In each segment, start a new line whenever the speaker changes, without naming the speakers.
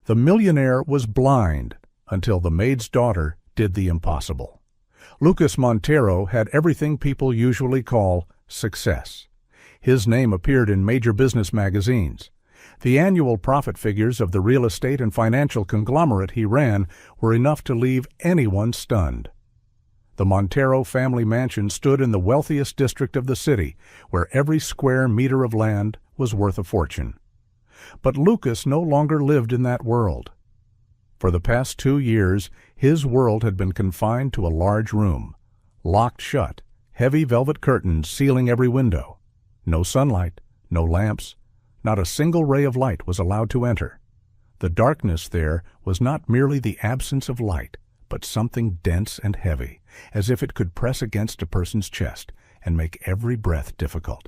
The millionaire was blind until the maid's daughter did the impossible. Lucas Montero had everything people usually call success. His name appeared in major business magazines. The annual profit figures of the real estate and financial conglomerate he ran were enough to leave anyone stunned. The Montero family mansion stood in the wealthiest district of the city, where every square meter of land was worth a fortune. But Lucas no longer lived in that world. For the past 2 years, his world had been confined to a large room, locked shut, heavy velvet curtains sealing every window. No sunlight, no lamps, not a single ray of light was allowed to enter. The darkness there was not merely the absence of light, but something dense and heavy, as if it could press against a person's chest and make every breath difficult.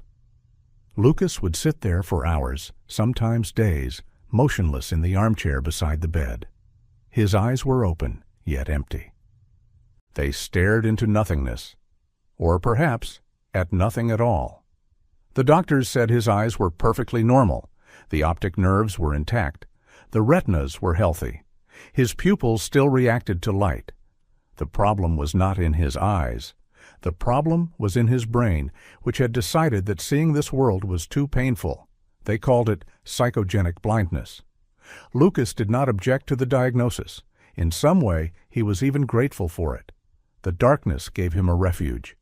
Lucas would sit there for hours, sometimes days, motionless in the armchair beside the bed. His eyes were open, yet empty. They stared into nothingness, or perhaps at nothing at all. The doctors said his eyes were perfectly normal. The optic nerves were intact. The retinas were healthy. His pupils still reacted to light. The problem was not in his eyes. The problem was in his brain, which had decided that seeing this world was too painful. They called it psychogenic blindness. Lucas did not object to the diagnosis. In some way, he was even grateful for it. The darkness gave him a refuge.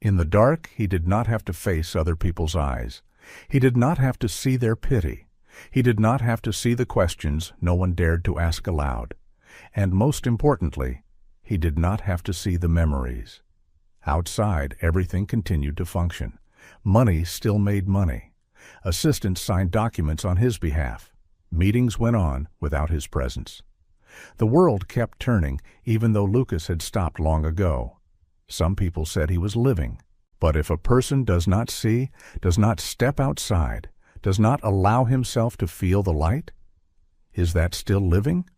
In the dark, he did not have to face other people's eyes. He did not have to see their pity. He did not have to see the questions no one dared to ask aloud. And most importantly, he did not have to see the memories. Outside, everything continued to function. Money still made money. Assistants signed documents on his behalf. Meetings went on without his presence. The world kept turning, even though Lucas had stopped long ago. Some people said he was living. But if a person does not see, does not step outside, does not allow himself to feel the light, is that still living?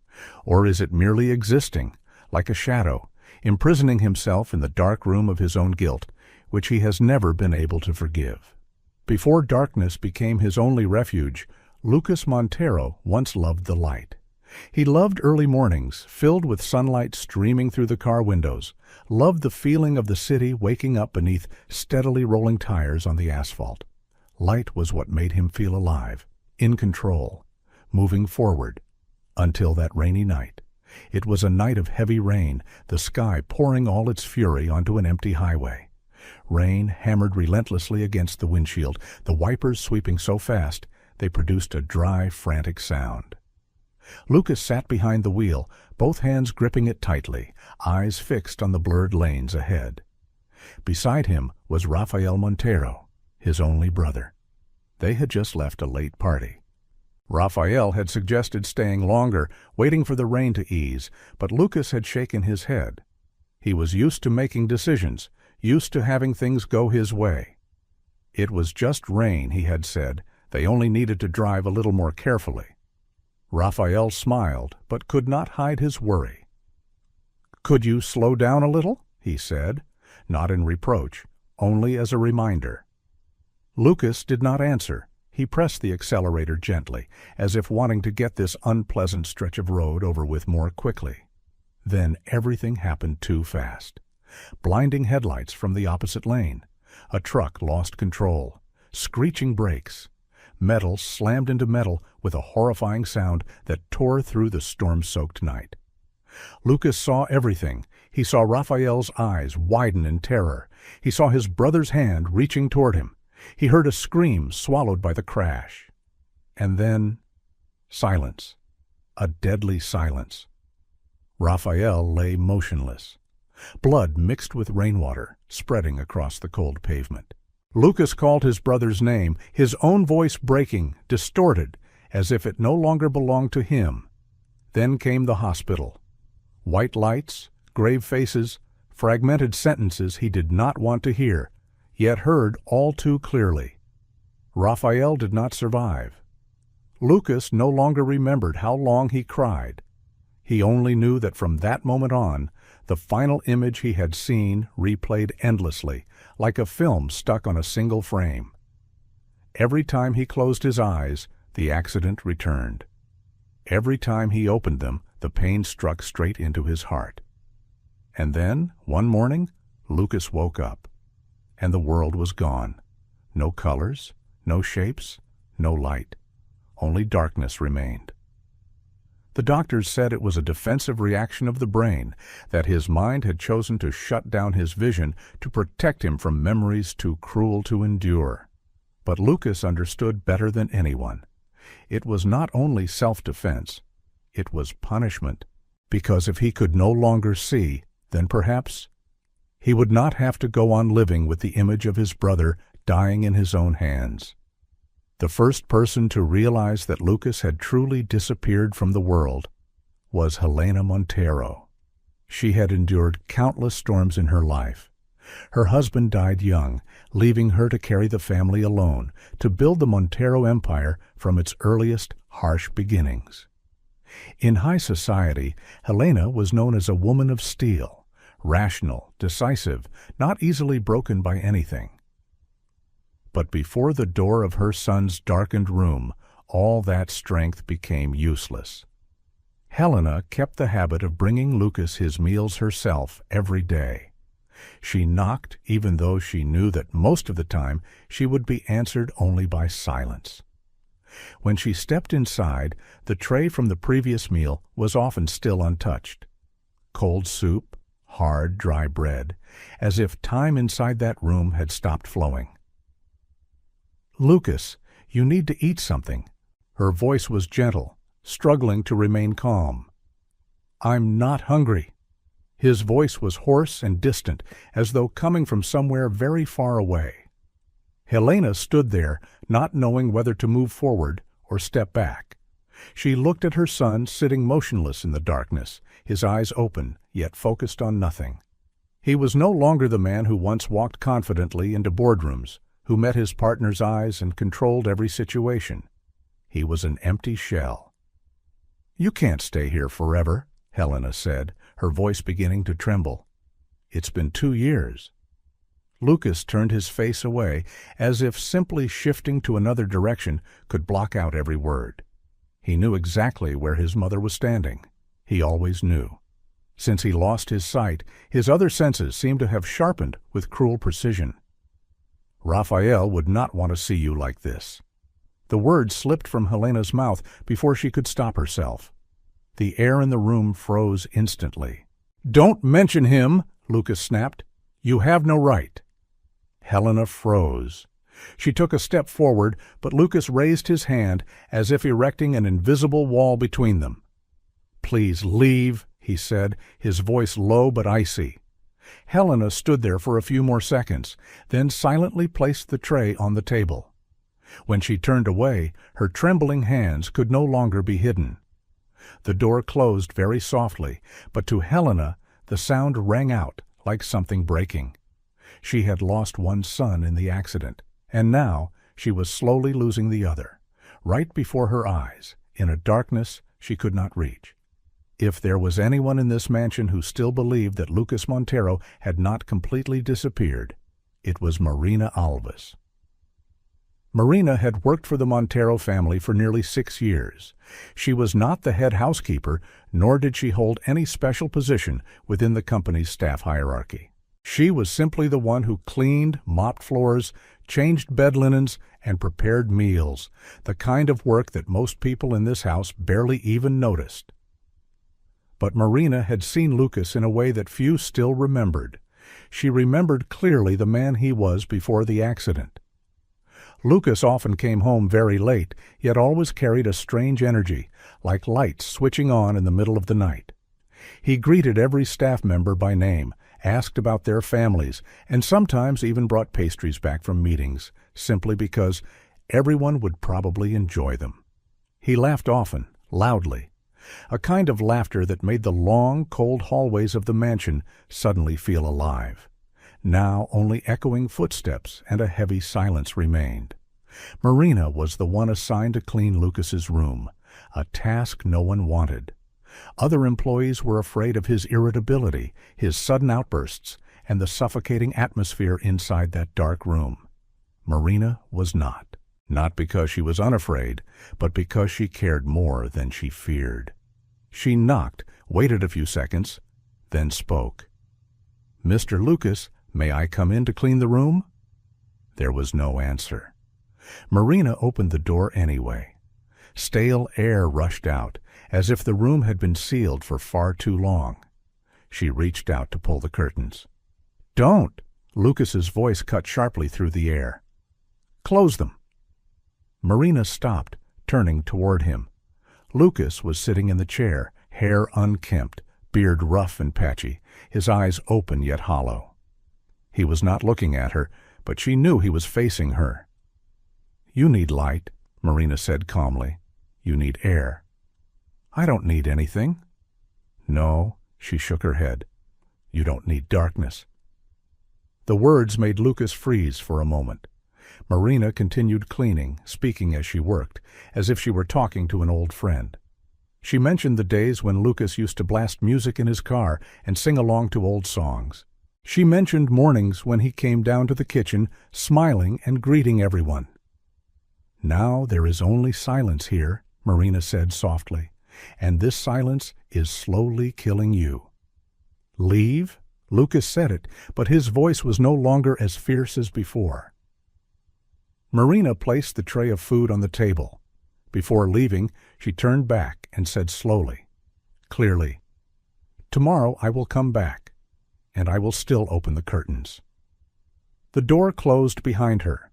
Or is it merely existing, like a shadow, imprisoning himself in the dark room of his own guilt, which he has never been able to forgive? Before darkness became his only refuge, Lucas Montero once loved the light. He loved early mornings, filled with sunlight streaming through the car windows, loved the feeling of the city waking up beneath steadily rolling tires on the asphalt. Light was what made him feel alive, in control, moving forward, until that rainy night. It was a night of heavy rain, the sky pouring all its fury onto an empty highway. Rain hammered relentlessly against the windshield, the wipers sweeping so fast they produced a dry, frantic sound. Lucas sat behind the wheel, both hands gripping it tightly, eyes fixed on the blurred lanes ahead. Beside him was Rafael Montero, his only brother. They had just left a late party. Rafael had suggested staying longer, waiting for the rain to ease, but Lucas had shaken his head. He was used to making decisions, used to having things go his way. It was just rain, he had said. They only needed to drive a little more carefully. Rafael smiled, but could not hide his worry. "Could you slow down a little?" he said, not in reproach, only as a reminder. Lucas did not answer. He pressed the accelerator gently, as if wanting to get this unpleasant stretch of road over with more quickly. Then everything happened too fast. Blinding headlights from the opposite lane. A truck lost control. Screeching brakes. Metal slammed into metal with a horrifying sound that tore through the storm-soaked night. Lucas saw everything. He saw Rafael's eyes widen in terror. He saw his brother's hand reaching toward him. He heard a scream swallowed by the crash. And then silence. A deadly silence. Rafael lay motionless. Blood mixed with rainwater, spreading across the cold pavement. Lucas called his brother's name, his own voice breaking, distorted, as if it no longer belonged to him. Then came the hospital. White lights, grave faces, fragmented sentences he did not want to hear, yet heard all too clearly. Rafael did not survive. Lucas no longer remembered how long he cried. He only knew that from that moment on, the final image he had seen replayed endlessly, like a film stuck on a single frame. Every time he closed his eyes, the accident returned. Every time he opened them, the pain struck straight into his heart. And then, one morning, Lucas woke up, and the world was gone. No colors, no shapes, no light. Only darkness remained. The doctors said it was a defensive reaction of the brain, that his mind had chosen to shut down his vision to protect him from memories too cruel to endure. But Lucas understood better than anyone. It was not only self-defense, it was punishment, because if he could no longer see, then perhaps he would not have to go on living with the image of his brother dying in his own hands. The first person to realize that Lucas had truly disappeared from the world was Helena Montero. She had endured countless storms in her life. Her husband died young, leaving her to carry the family alone, to build the Montero empire from its earliest harsh beginnings. In high society, Helena was known as a woman of steel, rational, decisive, not easily broken by anything. But before the door of her son's darkened room, all that strength became useless. Helena kept the habit of bringing Lucas his meals herself every day. She knocked even though she knew that most of the time she would be answered only by silence. When she stepped inside, the tray from the previous meal was often still untouched. Cold soup, hard, dry bread, as if time inside that room had stopped flowing. "Lucas, you need to eat something." Her voice was gentle, struggling to remain calm. "I'm not hungry." His voice was hoarse and distant, as though coming from somewhere very far away. Helena stood there, not knowing whether to move forward or step back. She looked at her son sitting motionless in the darkness, his eyes open, yet focused on nothing. He was no longer the man who once walked confidently into boardrooms, who met his partner's eyes and controlled every situation. He was an empty shell. "You can't stay here forever," Helena said, her voice beginning to tremble. "It's been 2 years." Lucas turned his face away, as if simply shifting to another direction could block out every word. He knew exactly where his mother was standing. He always knew. Since he lost his sight, his other senses seemed to have sharpened with cruel precision. "Raphael would not want to see you like this." The words slipped from Helena's mouth before she could stop herself. The air in the room froze instantly. "Don't mention him," Lucas snapped. "You have no right." Helena froze. She took a step forward, but Lucas raised his hand as if erecting an invisible wall between them. "Please leave," he said, his voice low but icy. Helena stood there for a few more seconds, then silently placed the tray on the table. When she turned away, her trembling hands could no longer be hidden. The door closed very softly, but to Helena the sound rang out like something breaking. She had lost one son in the accident, and now she was slowly losing the other, right before her eyes, in a darkness she could not reach. If there was anyone in this mansion who still believed that Lucas Montero had not completely disappeared, it was Marina Alves. Marina had worked for the Montero family for nearly 6 years. She was not the head housekeeper, nor did she hold any special position within the company's staff hierarchy. She was simply the one who cleaned, mopped floors, changed bed linens, and prepared meals, the kind of work that most people in this house barely even noticed. But Marina had seen Lucas in a way that few still remembered. She remembered clearly the man he was before the accident. Lucas often came home very late, yet always carried a strange energy, like lights switching on in the middle of the night. He greeted every staff member by name, asked about their families, and sometimes even brought pastries back from meetings, simply because everyone would probably enjoy them. He laughed often, loudly, a kind of laughter that made the long, cold hallways of the mansion suddenly feel alive. Now only echoing footsteps and a heavy silence remained. Marina was the one assigned to clean Lucas's room, a task no one wanted. Other employees were afraid of his irritability, his sudden outbursts, and the suffocating atmosphere inside that dark room. Marina was not. Not because she was unafraid, but because she cared more than she feared. She knocked, waited a few seconds, then spoke. "Mr. Lucas, may I come in to clean the room?" There was no answer. Marina opened the door anyway. Stale air rushed out, as if the room had been sealed for far too long. She reached out to pull the curtains. "Don't!" Lucas's voice cut sharply through the air. "Close them." Marina stopped, turning toward him. Lucas was sitting in the chair, hair unkempt, beard rough and patchy, his eyes open yet hollow. He was not looking at her, but she knew he was facing her. "You need light," Marina said calmly. "You need air." "I don't need anything." "No," she shook her head. "You don't need darkness." The words made Lucas freeze for a moment. Marina continued cleaning, speaking as she worked, as if she were talking to an old friend. She mentioned the days when Lucas used to blast music in his car and sing along to old songs. She mentioned mornings when he came down to the kitchen, smiling and greeting everyone. "Now there is only silence here," Marina said softly, "and this silence is slowly killing you." "Leave?" Lucas said it, but his voice was no longer as fierce as before. Marina placed the tray of food on the table. Before leaving, she turned back and said slowly, clearly, "Tomorrow I will come back, and I will still open the curtains." The door closed behind her.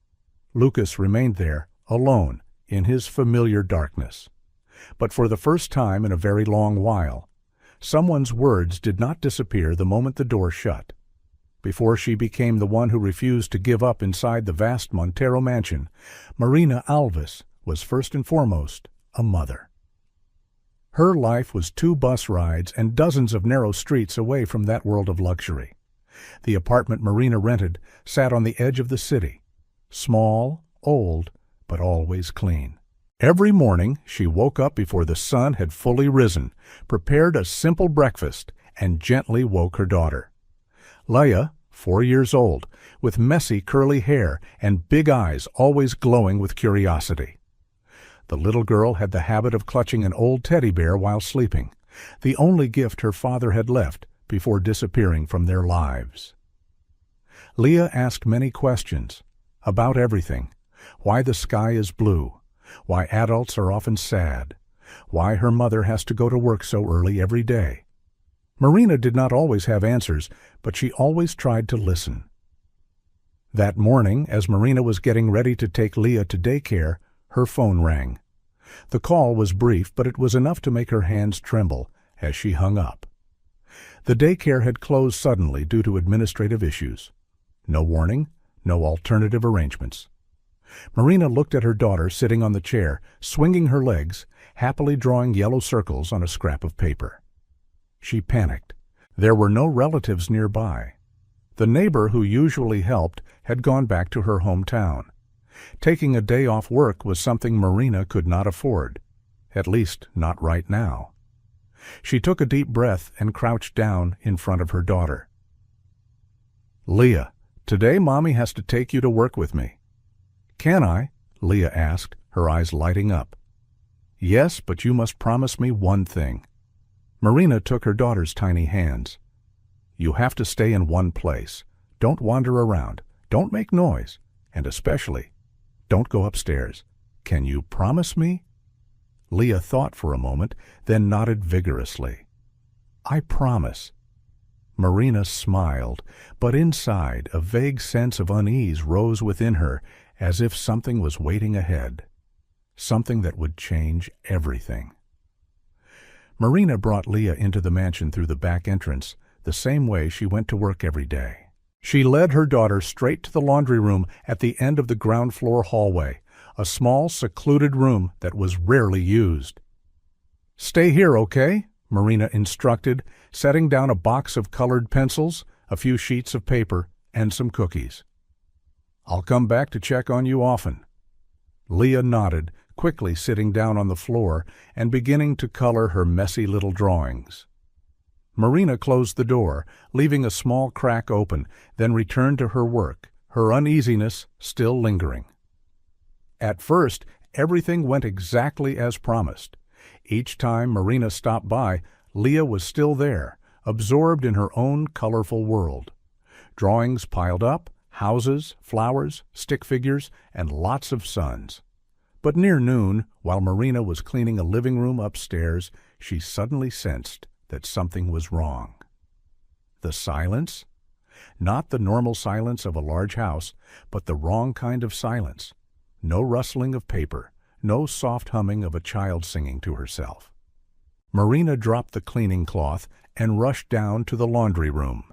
Lucas remained there, alone, in his familiar darkness. But for the first time in a very long while, someone's words did not disappear the moment the door shut. Before she became the one who refused to give up inside the vast Montero mansion, Marina Alves was first and foremost a mother. Her life was 2 bus rides and dozens of narrow streets away from that world of luxury. The apartment Marina rented sat on the edge of the city, small, old, but always clean. Every morning she woke up before the sun had fully risen, prepared a simple breakfast, and gently woke her daughter. Leia, 4 years old, with messy curly hair and big eyes always glowing with curiosity. The little girl had the habit of clutching an old teddy bear while sleeping, the only gift her father had left before disappearing from their lives. Leah asked many questions about everything: why the sky is blue, why adults are often sad, why her mother has to go to work so early every day. Marina did not always have answers, but she always tried to listen. That morning, as Marina was getting ready to take Leah to daycare, her phone rang. The call was brief, but it was enough to make her hands tremble as she hung up. The daycare had closed suddenly due to administrative issues. No warning, no alternative arrangements. Marina looked at her daughter sitting on the chair, swinging her legs, happily drawing yellow circles on a scrap of paper. She panicked. There were no relatives nearby. The neighbor who usually helped had gone back to her hometown. Taking a day off work was something Marina could not afford, at least not right now. She took a deep breath and crouched down in front of her daughter. "Leah, today Mommy has to take you to work with me." "Can I?" Leah asked, her eyes lighting up. "Yes, but you must promise me one thing." Marina took her daughter's tiny hands. "You have to stay in one place. Don't wander around. Don't make noise. And especially, don't go upstairs. Can you promise me?" Leah thought for a moment, then nodded vigorously. "I promise." Marina smiled, but inside a vague sense of unease rose within her, as if something was waiting ahead. Something that would change everything. Marina brought Leah into the mansion through the back entrance, the same way she went to work every day. She led her daughter straight to the laundry room at the end of the ground floor hallway, a small, secluded room that was rarely used. "Stay here, okay?" Marina instructed, setting down a box of colored pencils, a few sheets of paper, and some cookies. "I'll come back to check on you often." Leah nodded, quickly sitting down on the floor and beginning to color her messy little drawings. Marina closed the door, leaving a small crack open, then returned to her work, her uneasiness still lingering. At first, everything went exactly as promised. Each time Marina stopped by, Leah was still there, absorbed in her own colorful world. Drawings piled up, houses, flowers, stick figures, and lots of suns. But near noon, while Marina was cleaning a living room upstairs, she suddenly sensed that something was wrong. The silence? Not the normal silence of a large house, but the wrong kind of silence. No rustling of paper, no soft humming of a child singing to herself. Marina dropped the cleaning cloth and rushed down to the laundry room.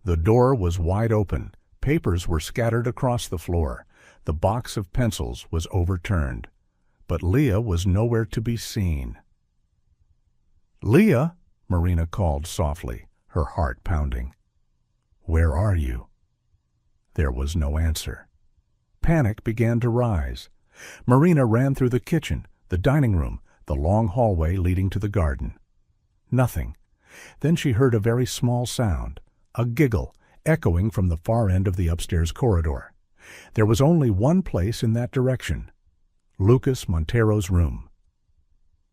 The door was wide open. Papers were scattered across the floor. The box of pencils was overturned. But Leah was nowhere to be seen. "Leah," Marina called softly, her heart pounding. "Where are you?" There was no answer. Panic began to rise. Marina ran through the kitchen, the dining room, the long hallway leading to the garden. Nothing. Then she heard a very small sound, a giggle, echoing from the far end of the upstairs corridor. There was only one place in that direction: Lucas Montero's room.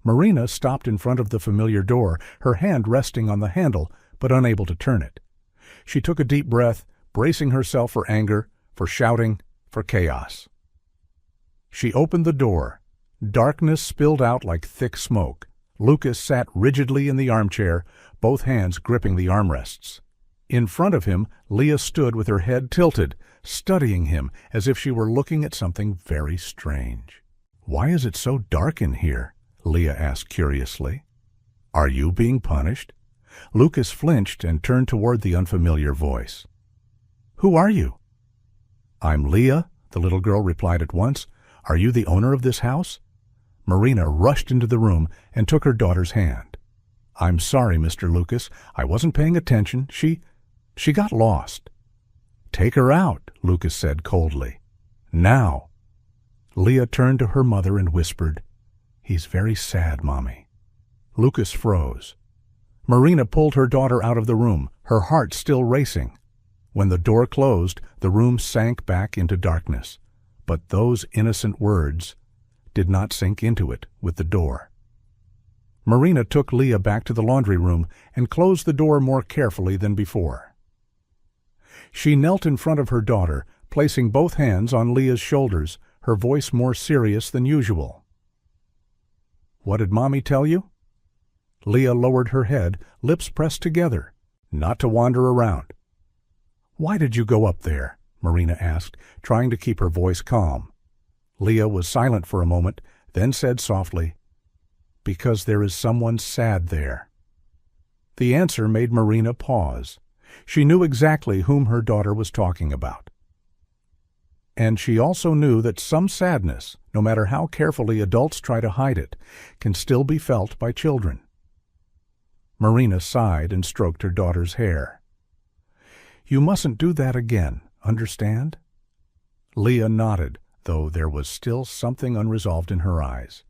Marina stopped in front of the familiar door, her hand resting on the handle, but unable to turn it. She took a deep breath, bracing herself for anger, for shouting, for chaos. She opened the door. Darkness spilled out like thick smoke. Lucas sat rigidly in the armchair, both hands gripping the armrests. In front of him, Leah stood with her head tilted, studying him as if she were looking at something very strange. "Why is it so dark in here?" Leah asked curiously. "Are you being punished?" Lucas flinched and turned toward the unfamiliar voice. "Who are you?" "I'm Leah," the little girl replied at once. "Are you the owner of this house?" Marina rushed into the room and took her daughter's hand. "I'm sorry, Mr. Lucas. I wasn't paying attention. She got lost." "Take her out," Lucas said coldly. "Now." Leah turned to her mother and whispered, "He's very sad, Mommy." Lucas froze. Marina pulled her daughter out of the room, her heart still racing. When the door closed, the room sank back into darkness. But those innocent words did not sink into it with the door. Marina took Leah back to the laundry room and closed the door more carefully than before. She knelt in front of her daughter, placing both hands on Leah's shoulders, her voice more serious than usual. "What did Mommy tell you?" Leah lowered her head, lips pressed together, not to wander around. "Why did you go up there?" Marina asked, trying to keep her voice calm. Leah was silent for a moment, then said softly, "Because there is someone sad there." The answer made Marina pause. She knew exactly whom her daughter was talking about. And she also knew that some sadness, no matter how carefully adults try to hide it, can still be felt by children. Marina sighed and stroked her daughter's hair. "You mustn't do that again, understand?" Leah nodded, though there was still something unresolved in her eyes.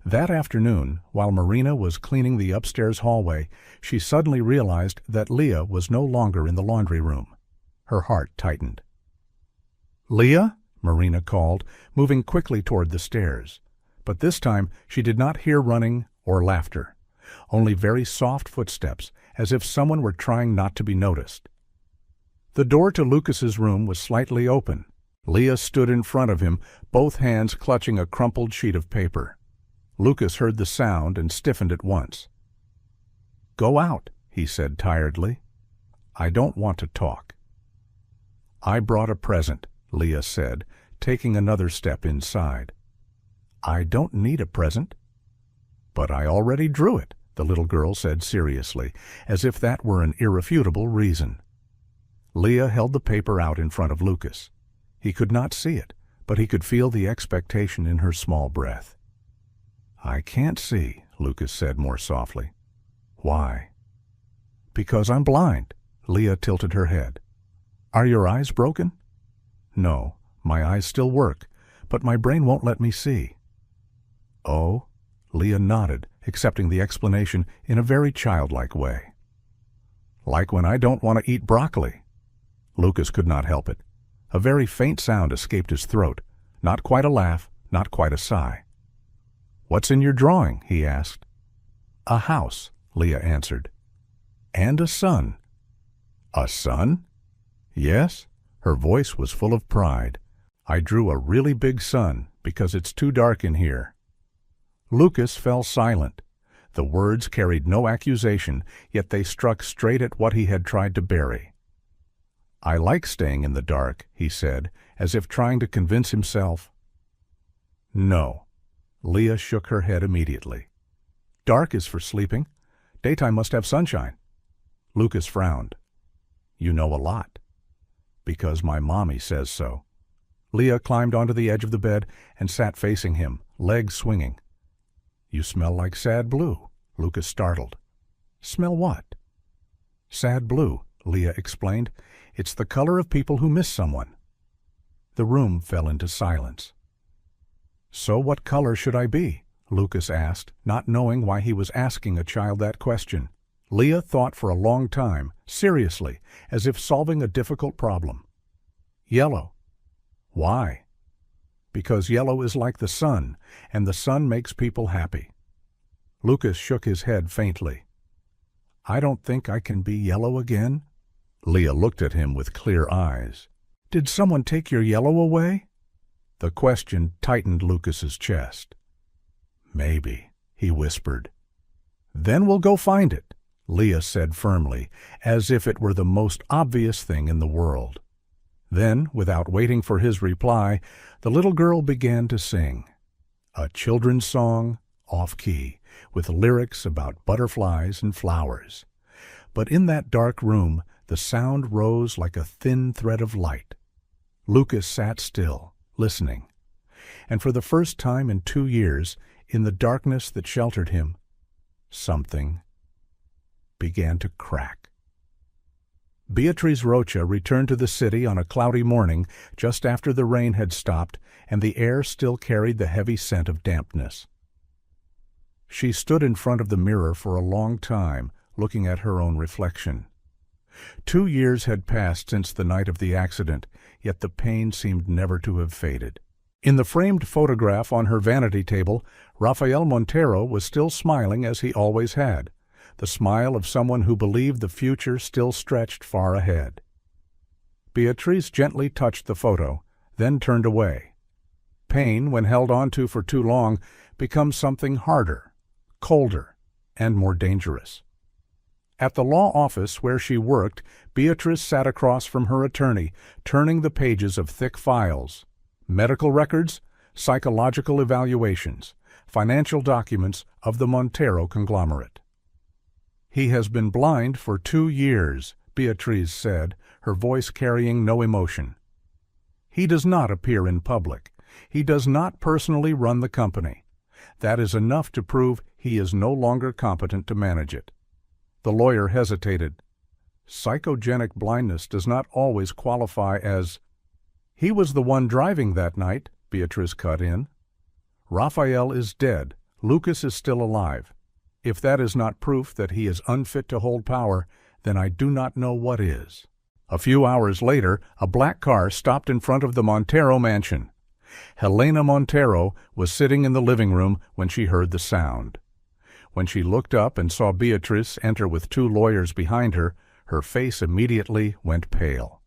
That afternoon, while Marina was cleaning the upstairs hallway, she suddenly realized that Leah was no longer in the laundry room. Her heart tightened. "Leah?" Marina called, moving quickly toward the stairs. But this time she did not hear running or laughter, only very soft footsteps, as if someone were trying not to be noticed. The door to Lucas's room was slightly open. Leah stood in front of him, both hands clutching a crumpled sheet of paper. Lucas heard the sound and stiffened at once. "Go out," he said tiredly. "I don't want to talk." "I brought a present," Leah said, taking another step inside. "I don't need a present." "But I already drew it," the little girl said seriously, as if that were an irrefutable reason. Leah held the paper out in front of Lucas. He could not see it, but he could feel the expectation in her small breath. "I can't see," Lucas said more softly. "Why?" "Because I'm blind." Leah tilted her head. "Are your eyes broken?" "No, my eyes still work, but my brain won't let me see." "Oh?" Leah nodded, accepting the explanation in a very childlike way. "Like when I don't want to eat broccoli." Lucas could not help it. A very faint sound escaped his throat, not quite a laugh, not quite a sigh. "What's in your drawing?" he asked. "A house," Leah answered. "And a son." "A son?" "Yes." Her voice was full of pride. "I drew a really big sun because it's too dark in here." Lucas fell silent. The words carried no accusation, yet they struck straight at what he had tried to bury. "I like staying in the dark," he said, as if trying to convince himself. "No." Leah shook her head immediately. "Dark is for sleeping. Daytime must have sunshine." Lucas frowned. "You know a lot." "Because my mommy says so." Leah climbed onto the edge of the bed and sat facing him, legs swinging. "You smell like sad blue," Lucas startled. "Smell what?" "Sad blue," Leah explained. "It's the color of people who miss someone." The room fell into silence. "So what color should I be?" Lucas asked, not knowing why he was asking a child that question. Leah thought for a long time, seriously, as if solving a difficult problem. "Yellow." "Why?" "Because yellow is like the sun, and the sun makes people happy." Lucas shook his head faintly. "I don't think I can be yellow again." Leah looked at him with clear eyes. "Did someone take your yellow away?" The question tightened Lucas's chest. "Maybe," he whispered. "Then we'll go find it," Leah said firmly, as if it were the most obvious thing in the world. Then, without waiting for his reply, the little girl began to sing. A children's song, off-key, with lyrics about butterflies and flowers. But in that dark room, the sound rose like a thin thread of light. Lucas sat still, listening. And for the first time in 2 years, in the darkness that sheltered him, something began to crack. Beatriz Rocha returned to the city on a cloudy morning just after the rain had stopped and the air still carried the heavy scent of dampness. She stood in front of the mirror for a long time, looking at her own reflection. 2 years had passed since the night of the accident, yet the pain seemed never to have faded. In the framed photograph on her vanity table, Rafael Montero was still smiling as he always had, the smile of someone who believed the future still stretched far ahead. Beatriz gently touched the photo, then turned away. Pain, when held onto for too long, becomes something harder, colder, and more dangerous. At the law office where she worked, Beatriz sat across from her attorney, turning the pages of thick files. Medical records, psychological evaluations, financial documents of the Montero conglomerate. "He has been blind for 2 years, Beatriz said, her voice carrying no emotion. "He does not appear in public. He does not personally run the company. That is enough to prove he is no longer competent to manage it." The lawyer hesitated. "Psychogenic blindness does not always qualify as—" "He was the one driving that night," Beatriz cut in. "Raphael is dead. Lucas is still alive. If that is not proof that he is unfit to hold power, then I do not know what is." A few hours later, a black car stopped in front of the Montero mansion. Helena Montero was sitting in the living room when she heard the sound. When she looked up and saw Beatriz enter with 2 lawyers behind her, her face immediately went pale.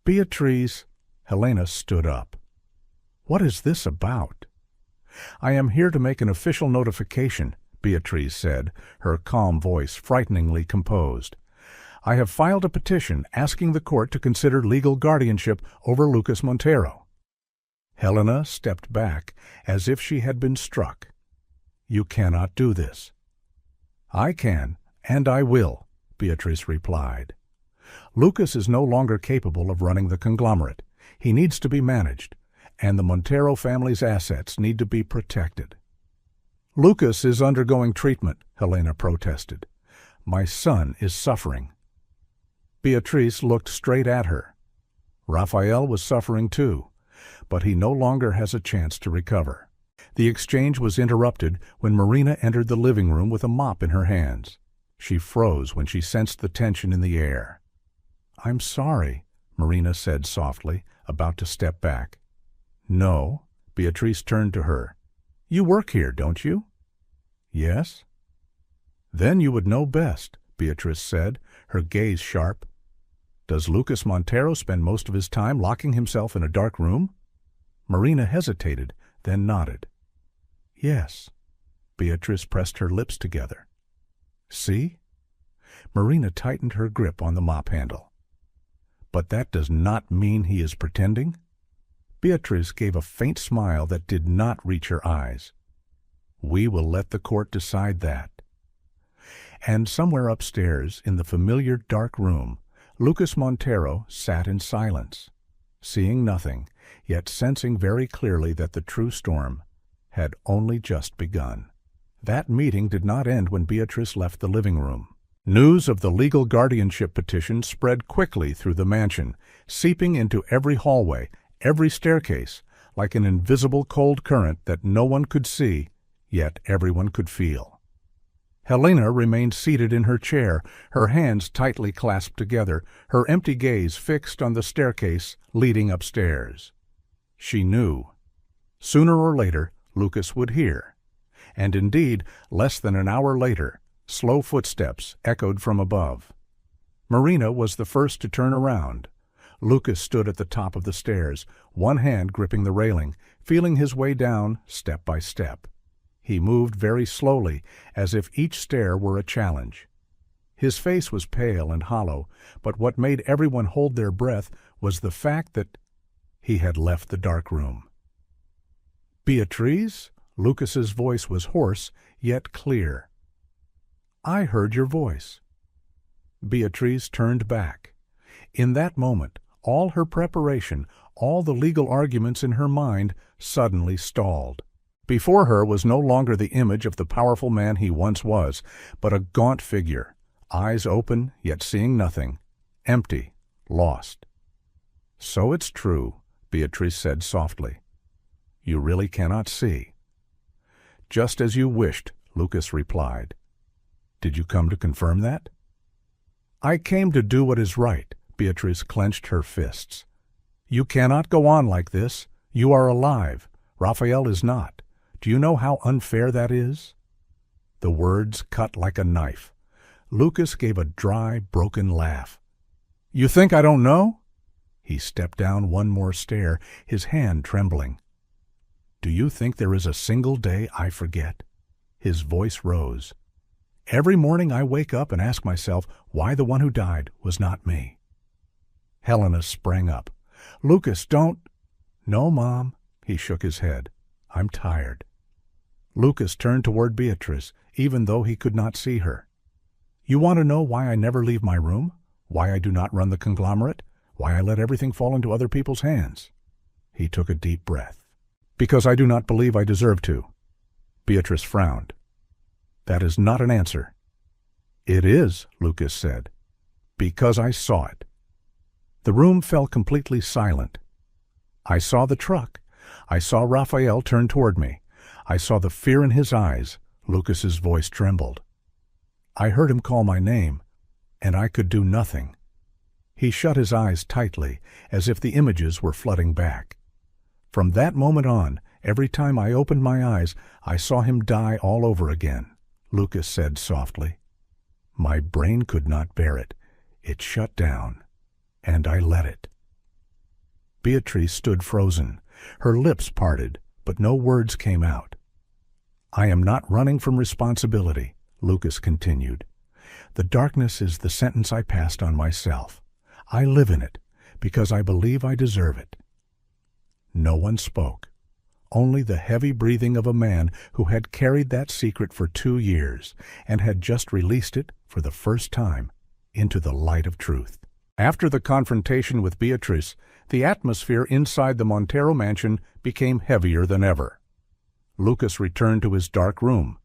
"Beatriz," Helena stood up. "What is this about?" "I am here to make an official notification," Beatriz said, her calm voice frighteningly composed. "I have filed a petition asking the court to consider legal guardianship over Lucas Montero." Helena stepped back as if she had been struck. "You cannot do this." "I can, and I will," Beatriz replied. "Lucas is no longer capable of running the conglomerate. He needs to be managed, and the Montero family's assets need to be protected." "Lucas is undergoing treatment," Helena protested. "My son is suffering." Beatriz looked straight at her. Raphael was suffering too, but he no longer has a chance to recover. The exchange was interrupted when Marina entered the living room with a mop in her hands. She froze when she sensed the tension in the air. "I'm sorry," Marina said softly, about to step back. "No," Beatrice turned to her. "You work here, don't you?" "Yes." "Then you would know best," Beatrice said, her gaze sharp. "Does Lucas Montero spend most of his time locking himself in a dark room?" Marina hesitated, then nodded. "Yes." Beatrice pressed her lips together. "See?" Marina tightened her grip on the mop handle. "But that does not mean he is pretending?" Beatrice gave a faint smile that did not reach her eyes. "We will let the court decide that." And somewhere upstairs, in the familiar dark room, Lucas Montero sat in silence, seeing nothing, yet sensing very clearly that the true storm had only just begun. That meeting did not end when Beatrice left the living room. News of the legal guardianship petition spread quickly through the mansion, seeping into every hallway, every staircase, like an invisible cold current that no one could see, yet everyone could feel. Helena remained seated in her chair, her hands tightly clasped together, her empty gaze fixed on the staircase leading upstairs. She knew. Sooner or later, Lucas would hear. And indeed, less than an hour later, slow footsteps echoed from above. Marina was the first to turn around. Lucas stood at the top of the stairs, one hand gripping the railing, feeling his way down step by step. He moved very slowly, as if each stair were a challenge. His face was pale and hollow, but what made everyone hold their breath was the fact that he had left the dark room. "Beatrice?" Lucas's voice was hoarse, yet clear. "I heard your voice." Beatrice turned back. In that moment, all her preparation, all the legal arguments in her mind, suddenly stalled. Before her was no longer the image of the powerful man he once was, but a gaunt figure, eyes open, yet seeing nothing, empty, lost. "So it's true," Beatrice said softly. "You really cannot see." "Just as you wished," Lucas replied. "Did you come to confirm that?" "I came to do what is right," Beatrice clenched her fists. "You cannot go on like this. You are alive. Raphael is not. Do you know how unfair that is?" The words cut like a knife. Lucas gave a dry, broken laugh. "You think I don't know?" He stepped down one more stair, his hand trembling. "Do you think there is a single day I forget?" His voice rose. "Every morning I wake up and ask myself why the one who died was not me." Helena sprang up. "Lucas, don't—" "No, Mom." He shook his head. "I'm tired." Lucas turned toward Beatrice, even though he could not see her. "You want to know why I never leave my room? Why I do not run the conglomerate? Why I let everything fall into other people's hands?" He took a deep breath. "Because I do not believe I deserve to." Beatrice frowned. "That is not an answer." "It is," Lucas said. "Because I saw it." The room fell completely silent. "I saw the truck. I saw Raphael turn toward me. I saw the fear in his eyes." Lucas's voice trembled. "I heard him call my name, and I could do nothing." He shut his eyes tightly, as if the images were flooding back. "From that moment on, every time I opened my eyes, I saw him die all over again," Lucas said softly. "My brain could not bear it. It shut down, and I let it." Beatrice stood frozen. Her lips parted, but no words came out. "I am not running from responsibility," Lucas continued. "The darkness is the sentence I passed on myself. I live in it, because I believe I deserve it." No one spoke, only the heavy breathing of a man who had carried that secret for 2 years and had just released it, for the first time, into the light of truth. After the confrontation with Beatrice, the atmosphere inside the Montero mansion became heavier than ever. Lucas returned to his dark room,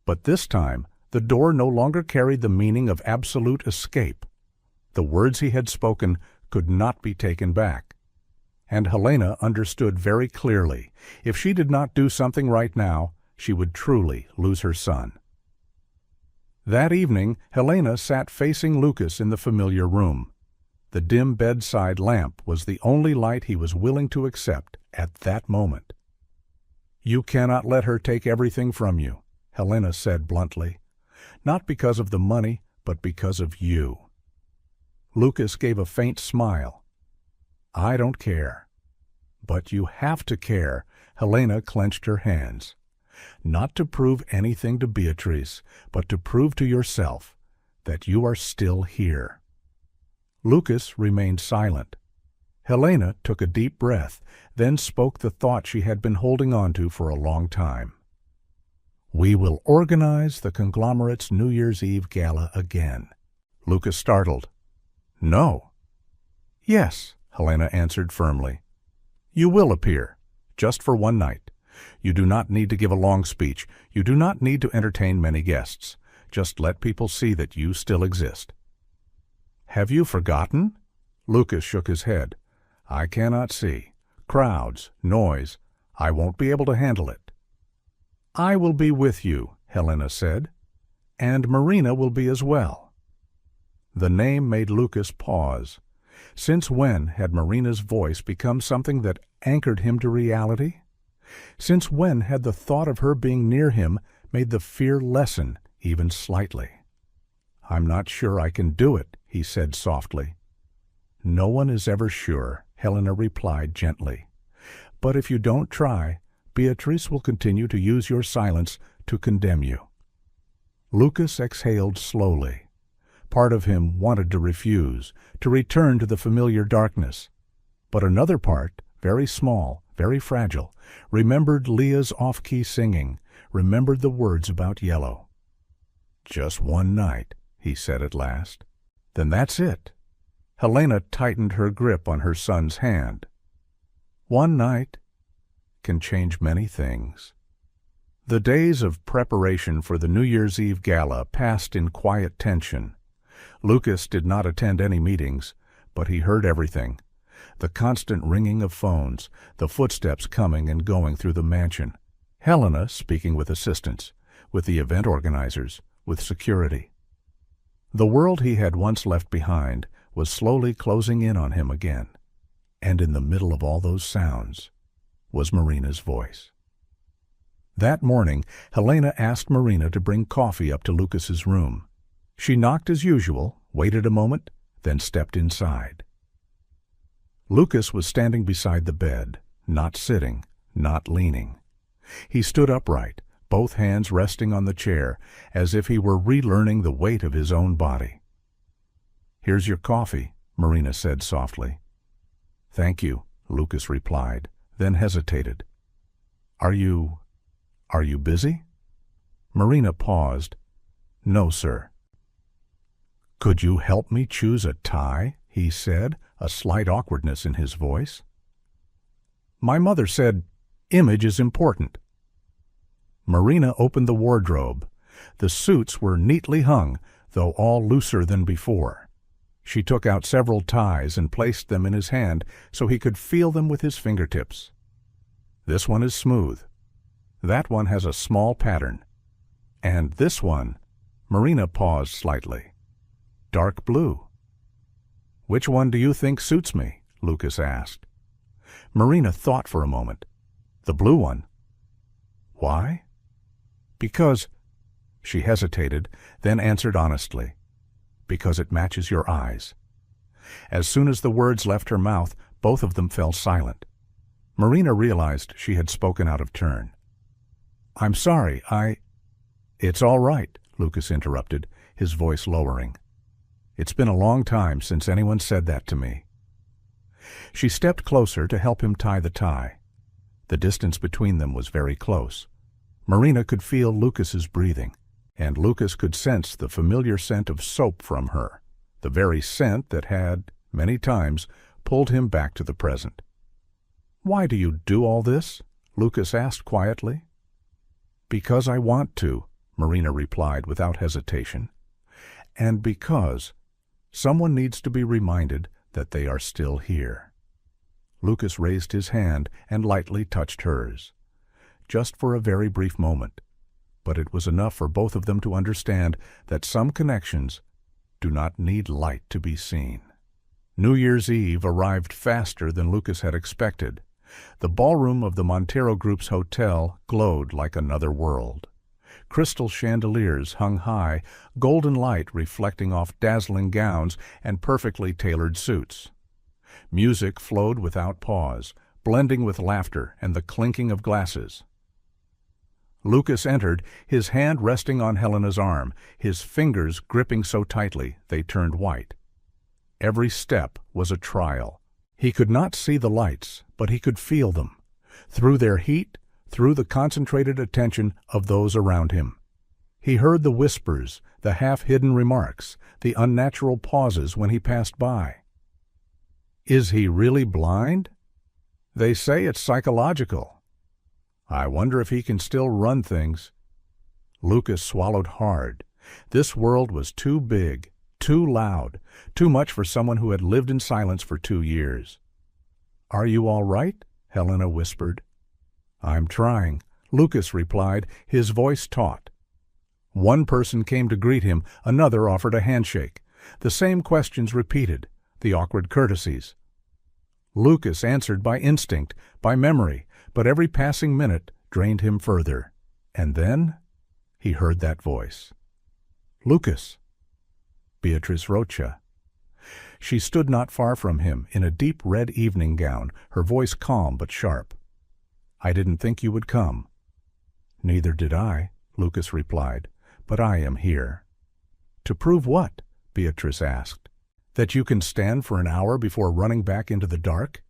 but this time the door no longer carried the meaning of absolute escape. The words he had spoken could not be taken back. And Helena understood very clearly, if she did not do something right now, she would truly lose her son. That evening, Helena sat facing Lucas in the familiar room. The dim bedside lamp was the only light he was willing to accept at that moment. You cannot let her take everything from you, Helena said bluntly. Not because of the money, but because of you. Lucas gave a faint smile. I don't care. But you have to care. Helena clenched her hands. Not to prove anything to Beatrice, but to prove to yourself that you are still here. Lucas remained silent. Helena took a deep breath, then spoke the thought she had been holding on to for a long time. We will organize the conglomerate's New Year's Eve gala again. Lucas startled. No. Yes, Helena answered firmly. You will appear, just for one night. You do not need to give a long speech. You do not need to entertain many guests. Just let people see that you still exist. Have you forgotten? Lucas shook his head. I cannot see. Crowds, noise. I won't be able to handle it. I will be with you, Helena said. And Marina will be as well. The name made Lucas pause. Since when had Marina's voice become something that anchored him to reality? Since when had the thought of her being near him made the fear lessen even slightly? I'm not sure I can do it, he said softly. No one is ever sure, Helena replied gently. But if you don't try, Beatrice will continue to use your silence to condemn you. Lucas exhaled slowly. Part of him wanted to refuse, to return to the familiar darkness. But another part, very small, very fragile, remembered Leah's off-key singing, remembered the words about yellow. Just one night, he said at last. Then that's it. Helena tightened her grip on her son's hand. One night can change many things. The days of preparation for the New Year's Eve gala passed in quiet tension. Lucas did not attend any meetings, but he heard everything. The constant ringing of phones, the footsteps coming and going through the mansion. Helena speaking with assistants, with the event organizers, with security. The world he had once left behind was slowly closing in on him again. And in the middle of all those sounds was Marina's voice. That morning, Helena asked Marina to bring coffee up to Lucas's room. She knocked as usual, waited a moment, then stepped inside. Lucas was standing beside the bed, not sitting, not leaning. He stood upright, both hands resting on the chair, as if he were relearning the weight of his own body. "Here's your coffee," Marina said softly. "Thank you," Lucas replied, then hesitated. Are you busy?" Marina paused. "No, sir." "Could you help me choose a tie?" he said, a slight awkwardness in his voice. "My mother said, image is important." Marina opened the wardrobe. The suits were neatly hung, though all looser than before. She took out several ties and placed them in his hand so he could feel them with his fingertips. "This one is smooth. That one has a small pattern. And this one," Marina paused slightly, "dark blue." "Which one do you think suits me?" Lucas asked. Marina thought for a moment. "The blue one." "Why?" "Because—" She hesitated, then answered honestly. "Because it matches your eyes." As soon as the words left her mouth, both of them fell silent. Marina realized she had spoken out of turn. "I'm sorry, It's all right," Lucas interrupted, his voice lowering. "It's been a long time since anyone said that to me." She stepped closer to help him tie the tie. The distance between them was very close. Marina could feel Lucas's breathing, and Lucas could sense the familiar scent of soap from her, the very scent that had, many times, pulled him back to the present. "Why do you do all this?" Lucas asked quietly. "Because I want to," Marina replied without hesitation. "And because someone needs to be reminded that they are still here." Lucas raised his hand and lightly touched hers. Just for a very brief moment. But it was enough for both of them to understand that some connections do not need light to be seen. New Year's Eve arrived faster than Lucas had expected. The ballroom of the Montero Group's hotel glowed like another world. Crystal chandeliers hung high, golden light reflecting off dazzling gowns and perfectly tailored suits. Music flowed without pause, blending with laughter and the clinking of glasses. Lucas entered, his hand resting on Helena's arm, his fingers gripping so tightly they turned white. Every step was a trial. He could not see the lights, but he could feel them. Through their heat, through the concentrated attention of those around him. He heard the whispers, the half-hidden remarks, the unnatural pauses when he passed by. Is he really blind? They say it's psychological. I wonder if he can still run things. Lucas swallowed hard. This world was too big, too loud, too much for someone who had lived in silence for 2 years. Are you all right? Helena whispered. I'm trying, Lucas replied, his voice taut. One person came to greet him, another offered a handshake. The same questions repeated, the awkward courtesies. Lucas answered by instinct, by memory, but every passing minute drained him further. And then he heard that voice. Lucas. Beatrice Rocha. She stood not far from him, in a deep red evening gown, her voice calm but sharp. I didn't think you would come. Neither did I, Lucas replied, but I am here. To prove what? Beatrice asked. That you can stand for an hour before running back into the dark?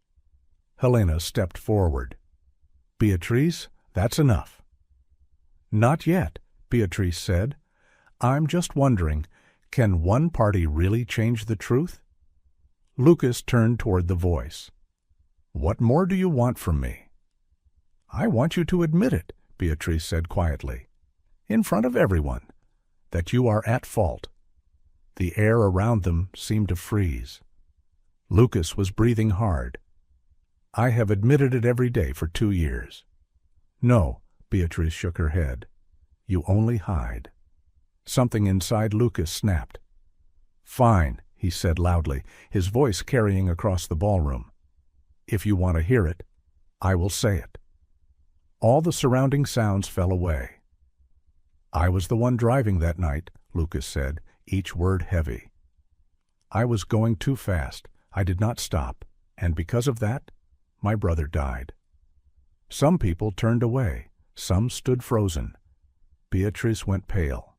Helena stepped forward. Beatrice, that's enough. Not yet, Beatrice said. I'm just wondering, can one party really change the truth? Lucas turned toward the voice. What more do you want from me? I want you to admit it, Beatrice said quietly, in front of everyone, that you are at fault. The air around them seemed to freeze. Lucas was breathing hard. I have admitted it every day for 2 years. No, Beatrice shook her head. You only hide. Something inside Lucas snapped. Fine, he said loudly, his voice carrying across the ballroom. If you want to hear it, I will say it. All the surrounding sounds fell away. I was the one driving that night, Lucas said, each word heavy. I was going too fast. I did not stop, and because of that, my brother died. Some people turned away. Some stood frozen. Beatrice went pale.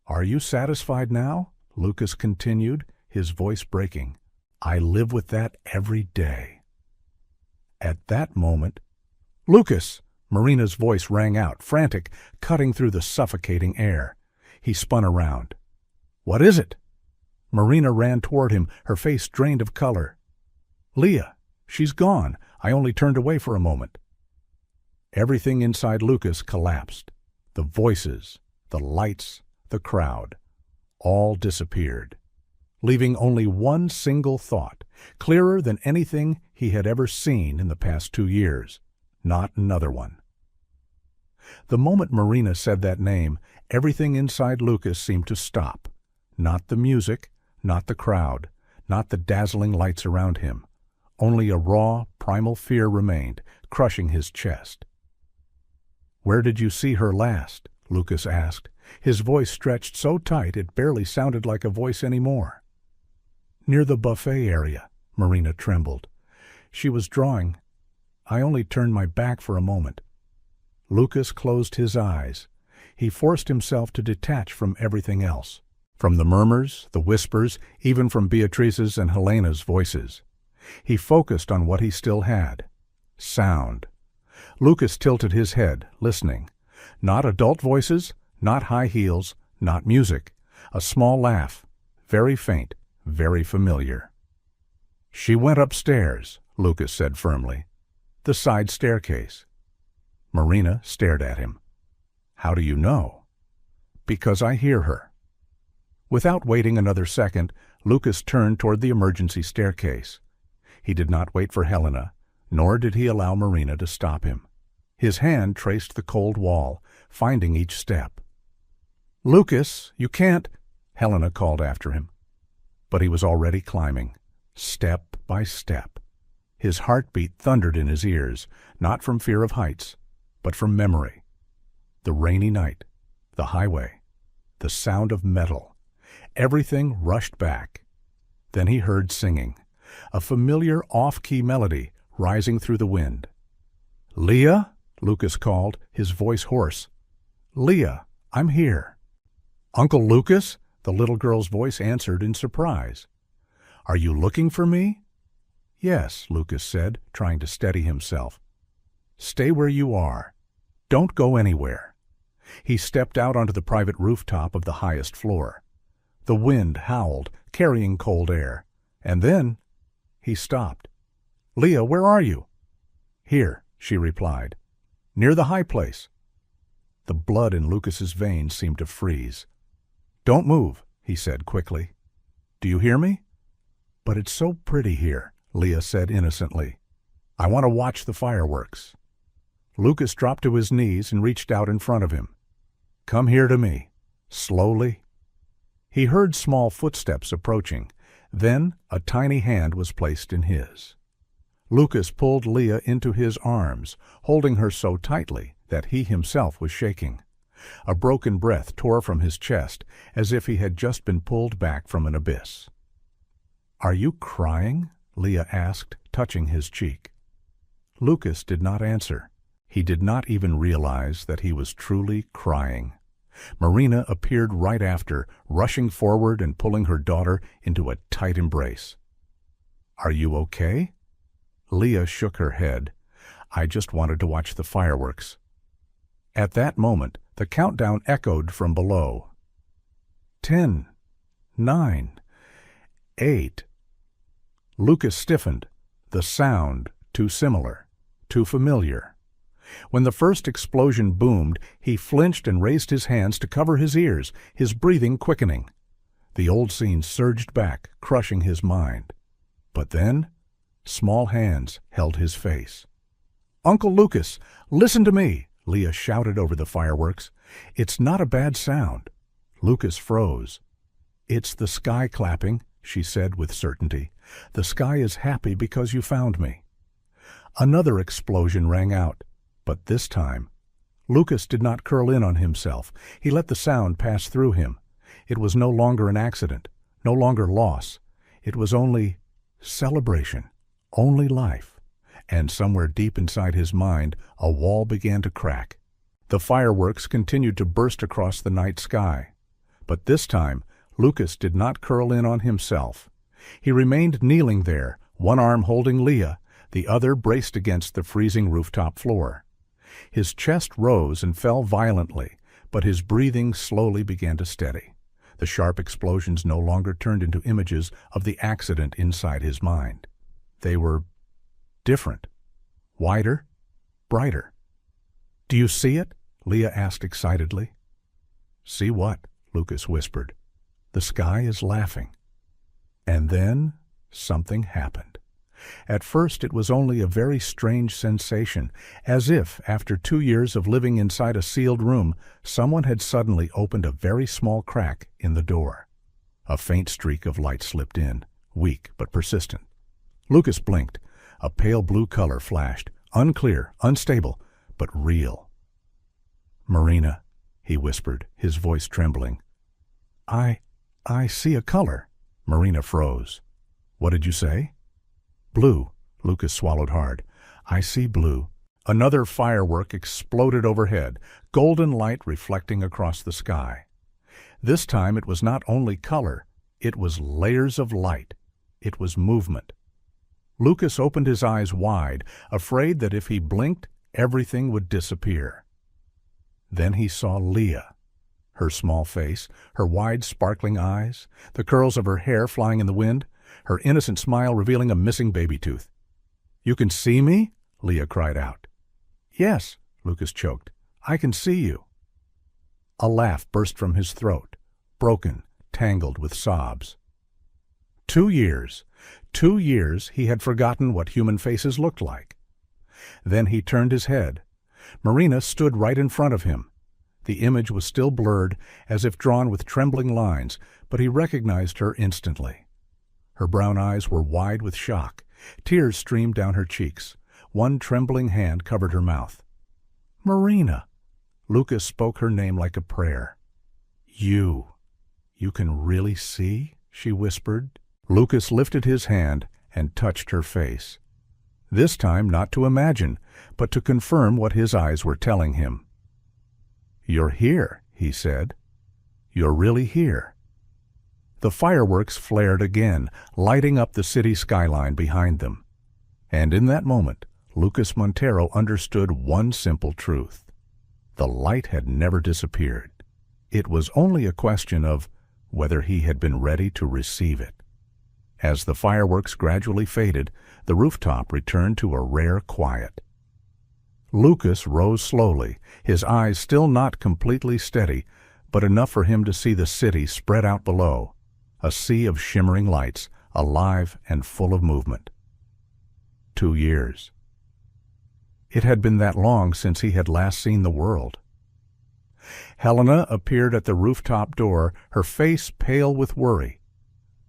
Are you satisfied now? Lucas continued, his voice breaking. I live with that every day. At that moment, Lucas! Marina's voice rang out, frantic, cutting through the suffocating air. He spun around. What is it? Marina ran toward him, her face drained of color. Leah, she's gone. I only turned away for a moment. Everything inside Lucas collapsed. The voices, the lights, the crowd, all disappeared, leaving only one single thought, clearer than anything he had ever seen in the past 2 years. Not another one. The moment Marina said that name, everything inside Lucas seemed to stop. Not the music, not the crowd, not the dazzling lights around him. Only a raw, primal fear remained, crushing his chest. Where did you see her last? Lucas asked, his voice stretched so tight it barely sounded like a voice anymore. Near the buffet area, Marina trembled. She was drawing. I only turned my back for a moment. Lucas closed his eyes. He forced himself to detach from everything else, from the murmurs, the whispers, even from Beatrice's and Helena's voices. He focused on what he still had. Sound. Lucas tilted his head, listening. Not adult voices, not high heels, not music. A small laugh, very faint, very familiar. She went upstairs, Lucas said firmly. The side staircase. Marina stared at him. How do you know? Because I hear her. Without waiting another second, Lucas turned toward the emergency staircase. He did not wait for Helena, nor did he allow Marina to stop him. His hand traced the cold wall, finding each step. Lucas, you can't, Helena called after him. But he was already climbing, step by step. His heartbeat thundered in his ears, not from fear of heights, but from memory. The rainy night, the highway, the sound of metal. Everything rushed back. Then he heard singing, a familiar off-key melody rising through the wind. "Leah?" Lucas called, his voice hoarse. "Leah, I'm here." "Uncle Lucas?" the little girl's voice answered in surprise. "Are you looking for me?" "Yes," Lucas said, trying to steady himself. "Stay where you are. Don't go anywhere." He stepped out onto the private rooftop of the highest floor. The wind howled, carrying cold air. And then he stopped. "Leah, where are you?" "Here," she replied. "Near the high place." The blood in Lucas's veins seemed to freeze. "Don't move," he said quickly. "Do you hear me?" "But it's so pretty here," Leah said innocently. "I want to watch the fireworks." Lucas dropped to his knees and reached out in front of him. "Come here to me." Slowly. He heard small footsteps approaching. Then a tiny hand was placed in his. Lucas pulled Leah into his arms, holding her so tightly that he himself was shaking. A broken breath tore from his chest, as if he had just been pulled back from an abyss. "Are you crying?" Leah asked, touching his cheek. Lucas did not answer. He did not even realize that he was truly crying. Marina appeared right after, rushing forward and pulling her daughter into a tight embrace. "Are you okay?" Leah shook her head. "I just wanted to watch the fireworks." At that moment, the countdown echoed from below. 10, 9, 8. Lucas stiffened. The sound, too similar, too familiar. When the first explosion boomed, he flinched and raised his hands to cover his ears, his breathing quickening. The old scene surged back, crushing his mind. But then, small hands held his face. "Uncle Lucas, listen to me!" Leah shouted over the fireworks. "It's not a bad sound." Lucas froze. "It's the sky clapping," she said with certainty. "The sky is happy because you found me." Another explosion rang out, but this time, Lucas did not curl in on himself. He let the sound pass through him. It was no longer an accident, no longer loss. It was only celebration, only life. And somewhere deep inside his mind, a wall began to crack. The fireworks continued to burst across the night sky. But this time, Lucas did not curl in on himself. He remained kneeling there, one arm holding Leah, the other braced against the freezing rooftop floor. His chest rose and fell violently, but his breathing slowly began to steady. The sharp explosions no longer turned into images of the accident inside his mind. They were different, wider, brighter. "Do you see it?" Leah asked excitedly. "See what?" Lucas whispered. "The sky is laughing." And then something happened. At first it was only a very strange sensation, as if, after 2 years of living inside a sealed room, someone had suddenly opened a very small crack in the door. A faint streak of light slipped in, weak but persistent. Lucas blinked. A pale blue color flashed, unclear, unstable, but real. "Marina," he whispered, his voice trembling. I see a color." Marina froze. "What did you say?" "Blue." Lucas swallowed hard. "I see blue." Another firework exploded overhead, golden light reflecting across the sky. This time it was not only color, it was layers of light. It was movement. Lucas opened his eyes wide, afraid that if he blinked, everything would disappear. Then he saw Leah. Her small face, her wide sparkling eyes, the curls of her hair flying in the wind, her innocent smile revealing a missing baby tooth. "You can see me?" Leah cried out. "Yes," Lucas choked. "I can see you." A laugh burst from his throat, broken, tangled with sobs. 2 years. 2 years he had forgotten what human faces looked like. Then he turned his head. Marina stood right in front of him. The image was still blurred, as if drawn with trembling lines, but he recognized her instantly. Her brown eyes were wide with shock. Tears streamed down her cheeks. One trembling hand covered her mouth. "Marina!" Lucas spoke her name like a prayer. "You can really see?" she whispered. Lucas lifted his hand and touched her face. This time not to imagine, but to confirm what his eyes were telling him. "You're here," he said. "You're really here." The fireworks flared again, lighting up the city skyline behind them. And in that moment, Lucas Montero understood one simple truth. The light had never disappeared. It was only a question of whether he had been ready to receive it. As the fireworks gradually faded, the rooftop returned to a rare quiet. Lucas rose slowly, his eyes still not completely steady, but enough for him to see the city spread out below, a sea of shimmering lights, alive and full of movement. 2 years. It had been that long since he had last seen the world. Helena appeared at the rooftop door, her face pale with worry.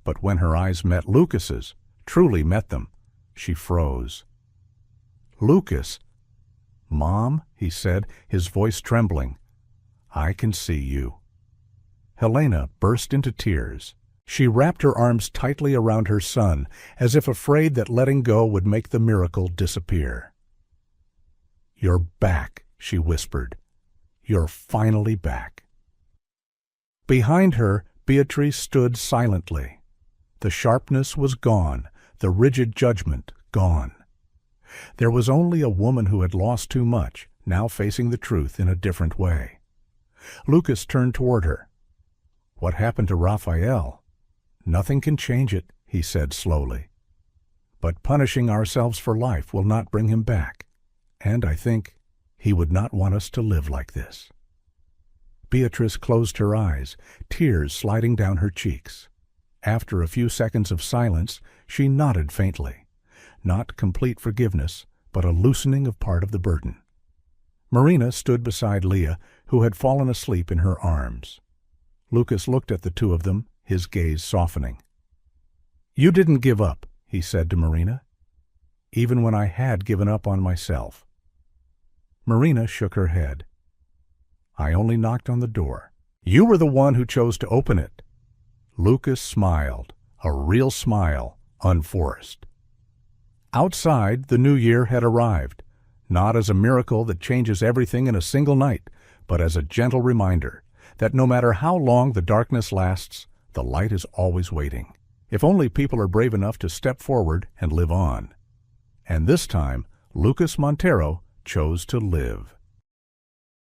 But when her eyes met Lucas's, truly met them, she froze. "Lucas." "Mom," he said, his voice trembling. "I can see you." Helena burst into tears. She wrapped her arms tightly around her son, as if afraid that letting go would make the miracle disappear. "You're back," she whispered. "You're finally back." Behind her, Beatrice stood silently. The sharpness was gone, the rigid judgment gone. There was only a woman who had lost too much, now facing the truth in a different way. Lucas turned toward her. "What happened to Raphael?" "Nothing can change it," he said slowly. "But punishing ourselves for life will not bring him back. And I think he would not want us to live like this." Beatrice closed her eyes, tears sliding down her cheeks. After a few seconds of silence, she nodded faintly. Not complete forgiveness, but a loosening of part of the burden. Marina stood beside Leah, who had fallen asleep in her arms. Lucas looked at the two of them, his gaze softening. "You didn't give up," he said to Marina, "even when I had given up on myself." Marina shook her head. "I only knocked on the door. You were the one who chose to open it." Lucas smiled, a real smile, unforced. Outside, the new year had arrived, not as a miracle that changes everything in a single night, but as a gentle reminder that no matter how long the darkness lasts, the light is always waiting, if only people are brave enough to step forward and live on. And this time, Lucas Montero chose to live.